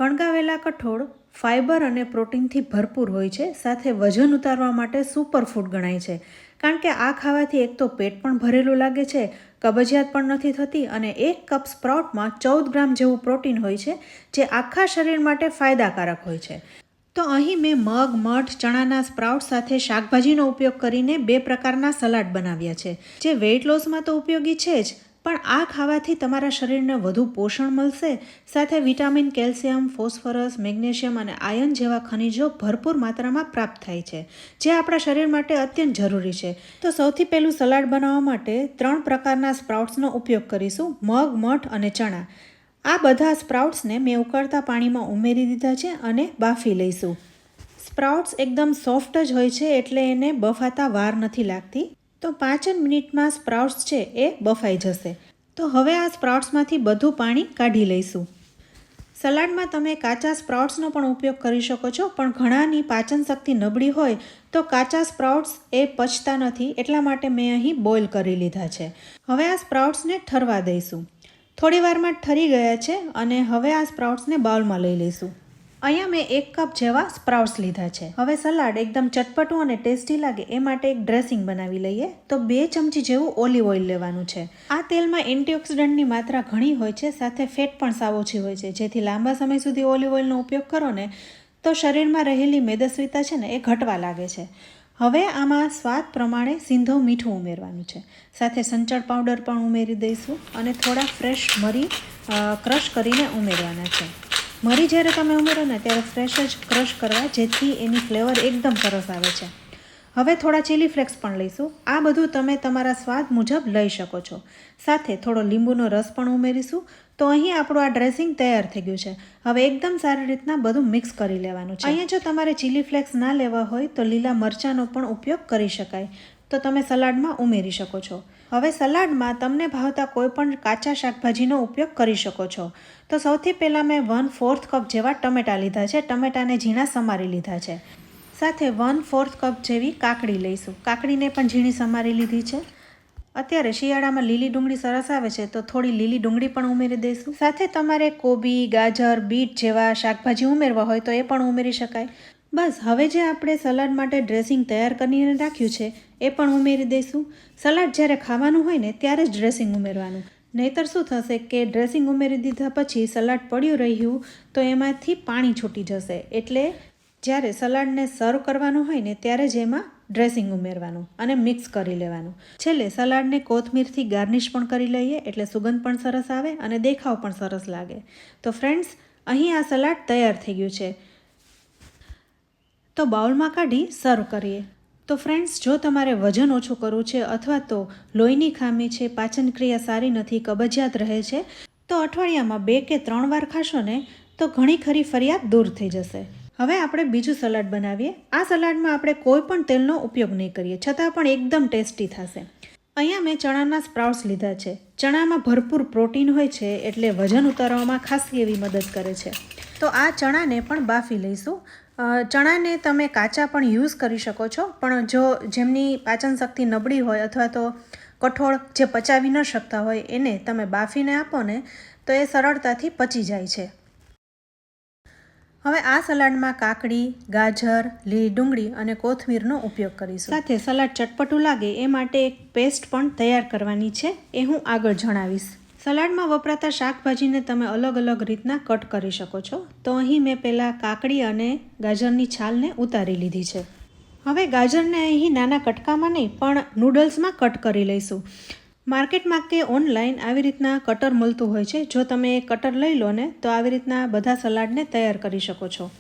ફણગાવેલા કઠોળ ફાઇબર અને પ્રોટીનથી ભરપૂર હોય છે, સાથે વજન ઉતારવા માટે સુપરફૂડ ગણાય છે. કારણ કે આ ખાવાથી એક તો પેટ પણ ભરેલું લાગે છે, કબજિયાત પણ નથી થતી અને 1 કપ સ્પ્રાઉટમાં 14 ગ્રામ જેવું પ્રોટીન હોય છે, જે આખા શરીર માટે ફાયદાકારક હોય છે. તો અહીં મેં મગ, મઠ, ચણાના સ્પ્રાઉટ સાથે શાકભાજીનો ઉપયોગ કરીને 2 પ્રકારના સલાડ બનાવ્યા છે, જે વેઇટ લોસમાં તો ઉપયોગી છે જ, પણ આ ખાવાથી તમારા શરીરને વધુ પોષણ મળશે, સાથે વિટામિન, કેલ્શિયમ, ફોસ્ફરસ, મેગ્નેશિયમ અને આયર્ન જેવા ખનિજો ભરપૂર માત્રામાં પ્રાપ્ત થાય છે, જે આપણા શરીર માટે અત્યંત જરૂરી છે. તો સૌથી પહેલું સલાડ બનાવવા માટે 3 પ્રકારના સ્પ્રાઉટ્સનો ઉપયોગ કરીશું: મગ, મઠ અને ચણા. આ બધા સ્પ્રાઉટ્સને મેં ઉકળતા પાણીમાં ઉમેરી દીધા છે અને બાફી લઈશું. સ્પ્રાઉટ્સ એકદમ સોફ્ટ જ હોય છે, એટલે એને બફાતા વાર નથી લાગતી. તો 5 મિનિટમાં સ્પ્રાઉટ્સ છે એ બફાઈ જશે. તો હવે આ સ્પ્રાઉટ્સમાંથી બધું પાણી કાઢી લઈશું. સલાડમાં તમે કાચા સ્પ્રાઉટ્સનો પણ ઉપયોગ કરી શકો છો, પણ ઘણાની પાચન શક્તિ નબળી હોય તો કાચા સ્પ્રાઉટ્સ એ પચતા નથી, એટલા માટે મેં અહીં બોઇલ કરી લીધા છે. હવે આ સ્પ્રાઉટ્સને ઠરવા દઈશું. થોડી વારમાં ઠરી ગયા છે અને હવે આ સ્પ્રાઉટ્સને બાઉલમાં લઈ લઈશું. અહીંયા મેં 1 કપ જેવા સ્પ્રાઉટ્સ લીધા છે. હવે સલાડ એકદમ ચટપટું અને ટેસ્ટી લાગે એ માટે એક ડ્રેસિંગ બનાવી લઈએ. તો 2 ચમચી જેવું ઓલિવ ઓઇલ લેવાનું છે. આ તેલમાં એન્ટીઓક્સિડન્ટની માત્રા ઘણી હોય છે, સાથે ફેટ પણ સાવ ઓછી હોય છે, જેથી લાંબા સમય સુધી ઓલિવ ઓઇલનો ઉપયોગ કરો ને તો શરીરમાં રહેલી મેદસ્વીતા છે ને એ ઘટવા લાગે છે. હવે આમાં સ્વાદ પ્રમાણે સિંધવ મીઠું ઉમેરવાનું છે, સાથે સંચળ પાવડર પણ ઉમેરી દઈશું અને થોડા ફ્રેશ મરી ક્રશ કરીને ઉમેરવાના છે. મરી જ્યારે તમે ઉમેરો ને ત્યારે ફ્રેશ જ ક્રશ કરવા, જેથી એની ફ્લેવર એકદમ સરસ આવે છે. હવે થોડા ચીલી ફ્લેક્સ પણ લઈશું. આ બધું તમે તમારા સ્વાદ મુજબ લઈ શકો છો. સાથે થોડો લીંબુનો રસ પણ ઉમેરીશું. તો અહીં આપણું આ ડ્રેસિંગ તૈયાર થઈ ગયું છે. હવે એકદમ સારી રીતના બધું મિક્સ કરી લેવાનું છે. અહીંયા જો તમારે ચીલી ફ્લેક્સ ના લેવા હોય તો લીલા મરચાંનો પણ ઉપયોગ કરી શકાય, તો તમે સલાડમાં ઉમેરી શકો છો. હવે સલાડમાં તમને ભાવતા કોઈ પણ કાચા શાકભાજીનો ઉપયોગ કરી શકો છો. તો સૌથી પહેલાં મેં 1/4 કપ જેવા ટમેટાં લીધા છે. ટમેટાને ઝીણા સમારી લીધા છે. સાથે 1/4 કપ જેવી કાકડી લઈશું. કાકડીને પણ ઝીણી સમારી લીધી છે. અત્યારે શિયાળામાં લીલી ડુંગળી સરસ આવે છે, તો થોડી લીલી ડુંગળી પણ ઉમેરી દઈશું. સાથે તમારે કોબી, ગાજર, બીટ જેવા શાકભાજી ઉમેરવા હોય તો એ પણ ઉમેરી શકાય. બસ હવે જે આપણે સલાડ માટે ડ્રેસિંગ તૈયાર કરીને રાખ્યું છે એ પણ ઉમેરી દઈશું. સલાડ જ્યારે ખાવાનું હોય ને ત્યારે જ ડ્રેસિંગ ઉમેરવાનું, નહીંતર શું થશે કે ડ્રેસિંગ ઉમેરી દીધા પછી સલાડ પડ્યું રહ્યું તો એમાંથી પાણી છૂટી જશે. એટલે જ્યારે સલાડને સર્વ કરવાનું હોય ને ત્યારે જ એમાં ડ્રેસિંગ ઉમેરવાનું અને મિક્સ કરી લેવાનું. છેલ્લે સલાડને કોથમીરથી ગાર્નિશ પણ કરી લઈએ, એટલે સુગંધ પણ સરસ આવે અને દેખાવ પણ સરસ લાગે. તો ફ્રેન્ડ્સ, અહીં આ સલાડ તૈયાર થઈ ગયું છે. તો બાઉલમાં કાઢી સર્વ કરીએ. તો ફ્રેન્ડ્સ, જો તમારે વજન ઓછું કરવું છે અથવા તો લોહીની ખામી છે, પાચન ક્રિયા સારી નથી, કબજિયાત રહે છે, તો અઠવાડિયામાં 2 કે 3 વાર ખાશો ને તો ઘણી ખરી ફરિયાદ દૂર થઈ જશે. હવે આપણે બીજું સલાડ બનાવીએ. આ સલાડમાં આપણે કોઈ પણ તેલનો ઉપયોગ નહીં કરીએ, છતાં પણ એકદમ ટેસ્ટી થશે. અહીંયા મેં ચણાના સ્પ્રાઉટ્સ લીધા છે. ચણામાં ભરપૂર પ્રોટીન હોય છે, એટલે વજન ઉતારવામાં ખાસી એવી મદદ કરે છે. તો આ ચણાને પણ બાફી લઈશું. ચણાને તમે કાચા પણ યુઝ કરી શકો છો, પણ જો જેમની પાચન શક્તિ નબળી હોય અથવા તો કઠોળ જે પચાવી ન શકતા હોય એને તમે બાફીને આપો ને તો એ સરળતાથી પચી જાય છે. હવે આ સલાડમાં કાકડી, ગાજર, લીલી ડુંગળી અને કોથમીરનો ઉપયોગ કરીશું. સાથે સલાડ ચટપટું લાગે એ માટે એક પેસ્ટ પણ તૈયાર કરવાની છે, એ હું આગળ જણાવીશ. સલાડમાં વપરાતા શાકભાજીને તમે અલગ અલગ રીતના કટ કરી શકો છો. તો અહીં મેં પહેલાં કાકડી અને ગાજરની છાલને ઉતારી લીધી છે. હવે ગાજરને અહીં નાના કટકામાં નહીં પણ નૂડલ્સમાં કટ કરી લઈશું. માર્કેટમાં કે ઓનલાઈન આવી રીતના કટર મળતું હોય છે. જો તમે એ કટર લઈ લો ને તો આવી રીતના બધા સલાડને તૈયાર કરી શકો છો.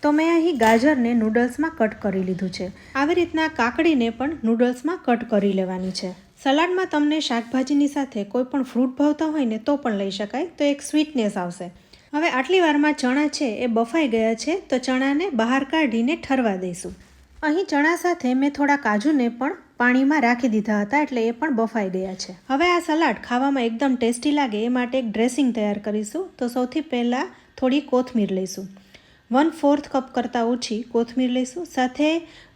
તો મેં અહીં ગાજરને નૂડલ્સમાં કટ કરી લીધું છે. આવી રીતના કાકડીને પણ નૂડલ્સમાં કટ કરી લેવાની છે. સલાડમાં તમને શાકભાજીની સાથે કોઈ પણ ફ્રૂટ ભાવતા હોય ને તો પણ લઈ શકાય, તો એક સ્વીટનેસ આવશે. હવે આટલી વારમાં ચણા છે એ બફાઈ ગયા છે, તો ચણાને બહાર કાઢીને ઠરવા દઈશું. અહીં ચણા સાથે મેં થોડા કાજુને પણ પાણીમાં રાખી દીધા હતા, એટલે એ પણ બફાઈ ગયા છે. હવે આ સલાડ ખાવામાં એકદમ ટેસ્ટી લાગે એ માટે એક ડ્રેસિંગ તૈયાર કરીશું. તો સૌથી પહેલાં થોડી કોથમીર લઈશું. 1/4 કપ કરતાં ઓછી કોથમીર લઈશું. સાથે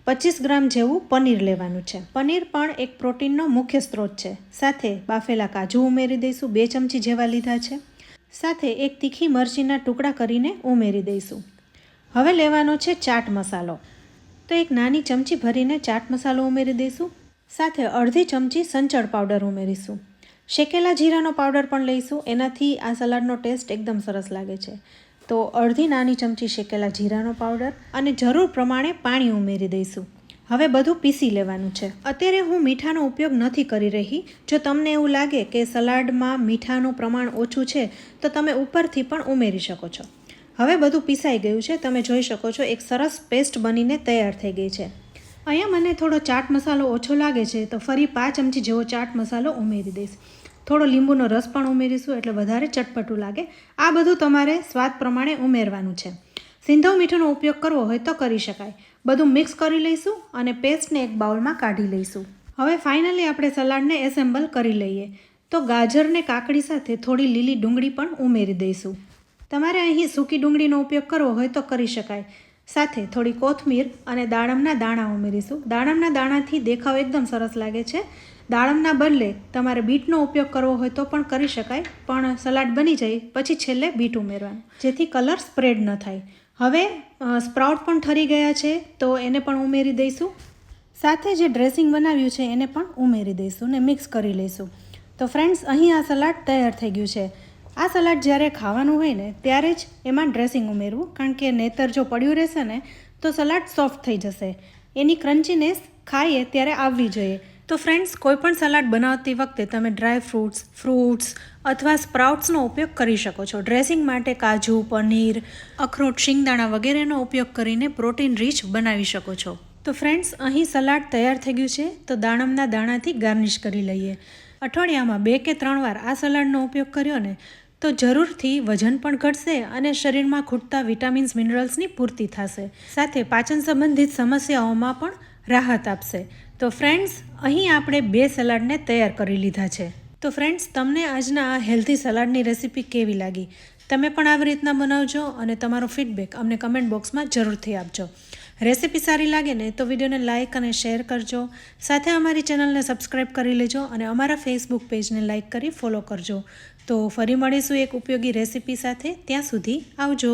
25 ગ્રામ જેવું પનીર લેવાનું છે. પનીર પણ એક પ્રોટીનનો મુખ્ય સ્ત્રોત છે. સાથે બાફેલા કાજુ ઉમેરી દઈશું. 2 ચમચી જેવા લીધા છે. સાથે એક તીખી મરચીના ટુકડા કરીને ઉમેરી દઈશું. હવે લેવાનો છે ચાટ મસાલો. તો એક નાની ચમચી ભરીને ચાટ મસાલો ઉમેરી દઈશું. સાથે અડધી ચમચી સંચળ પાવડર ઉમેરીશું. શેકેલા જીરાનો પાવડર પણ લઈશું, એનાથી આ સલાડનો ટેસ્ટ એકદમ સરસ લાગે છે. તો અડધી નાની ચમચી શેકેલા જીરાનો પાવડર અને જરૂર પ્રમાણે પાણી ઉમેરી દઈશું. હવે બધું પીસી લેવાનું છે. અત્યારે હું મીઠાનો ઉપયોગ નથી કરી રહી. જો તમને એવું લાગે કે સલાડમાં મીઠાનું પ્રમાણ ઓછું છે તો તમે ઉપરથી પણ ઉમેરી શકો છો. હવે બધું પીસાઈ ગયું છે. તમે જોઈ શકો છો એક સરસ પેસ્ટ બનીને તૈયાર થઈ ગઈ છે. અહીંયા મને થોડો ચાટ મસાલો ઓછો લાગે છે તો ફરી 5 ચમચી જેવો ચાટ મસાલો ઉમેરી દઈશ. થોડો લીંબુનો રસ પણ ઉમેરીશું એટલે વધારે ચટપટું લાગે. આ બધું તમારે સ્વાદ પ્રમાણે ઉમેરવાનું છે. સિંધવ મીઠાનો ઉપયોગ કરવો હોય તો કરી શકાય. બધું મિક્સ કરી લઈશું અને પેસ્ટને એક બાઉલમાં કાઢી લઈશું. હવે ફાઇનલી આપણે સલાડને એસેમ્બલ કરી લઈએ. તો ગાજરને કાકડી સાથે થોડી લીલી ડુંગળી પણ ઉમેરી દઈશું. તમારે અહીં સૂકી ડુંગળીનો ઉપયોગ કરવો હોય તો કરી શકાય. સાથે થોડી કોથમીર અને દાડમના દાણા ઉમેરીશું. દાડમના દાણાથી દેખાવ એકદમ સરસ લાગે છે. દાડમના બદલે તમારે બીટનો ઉપયોગ કરવો હોય તો પણ કરી શકાય, પણ સલાડ બની જાય પછી છેલ્લે બીટ ઉમેરવાનું, જેથી કલર સ્પ્રેડ ન થાય. હવે સ્પ્રાઉટ પણ ઠરી ગયા છે તો એને પણ ઉમેરી દઈશું. સાથે જે ડ્રેસિંગ બનાવ્યું છે એને પણ ઉમેરી દઈશું ને મિક્સ કરી લઈશું. તો ફ્રેન્ડ્સ, અહીં આ સલાડ તૈયાર થઈ ગયું છે. આ સલાડ જ્યારે ખાવાનું હોય ને ત્યારે જ એમાં ડ્રેસિંગ ઉમેરવું, કારણ કે નહીંતર જો પડ્યું રહેશે ને તો સલાડ સોફ્ટ થઈ જશે. એની ક્રન્ચીનેસ ખાઈએ ત્યારે આવવી જોઈએ. તો ફ્રેન્ડ્સ, કોઈ પણ સલાડ બનાવતી વખતે તમે ડ્રાય ફ્રૂટ્સ અથવા સ્પ્રાઉટ્સનો ઉપયોગ કરી શકો છો. ડ્રેસિંગ માટે કાજુ, પનીર, અખરોટ, શિંગદાણા વગેરેનો ઉપયોગ કરીને પ્રોટીન રીચ બનાવી શકો છો. તો ફ્રેન્ડ્સ, અહીં સલાડ તૈયાર થઈ ગયું છે. તો દાડમના દાણાથી ગાર્નિશ કરી લઈએ. અઠવાડિયામાં 2 કે 3 વાર આ સલાડનો ઉપયોગ કર્યો ને તો જરૂરથી વજન પણ ઘટશે અને શરીરમાં ખૂટતા વિટામિન્સ, મિનરલ્સની પૂર્તિ થશે. સાથે પાચન સંબંધિત સમસ્યાઓમાં પણ રાહત આપશે. તો ફ્રેન્ડ્સ, અહીં આપણે 2 સલાડને તૈયાર કરી લીધા છે. તો ફ્રેન્ડ્સ, તમને આજના આ હેલ્ધી સલાડની રેસીપી કેવી લાગી? તમે પણ આવી રીતના બનાવજો અને તમારો ફીડબેક અમને કમેન્ટ બોક્સમાં જરૂરથી આપજો. રેસીપી સારી લાગે ને તો વિડીયોને લાઇક અને શેર કરજો. સાથે અમારી ચેનલને સબસ્ક્રાઈબ કરી લેજો અને અમારા ફેસબુક પેજને લાઇક કરી ફોલો કરજો. તો ફરી મળીશું એક ઉપયોગી રેસીપી સાથે. ત્યાં સુધી આવજો.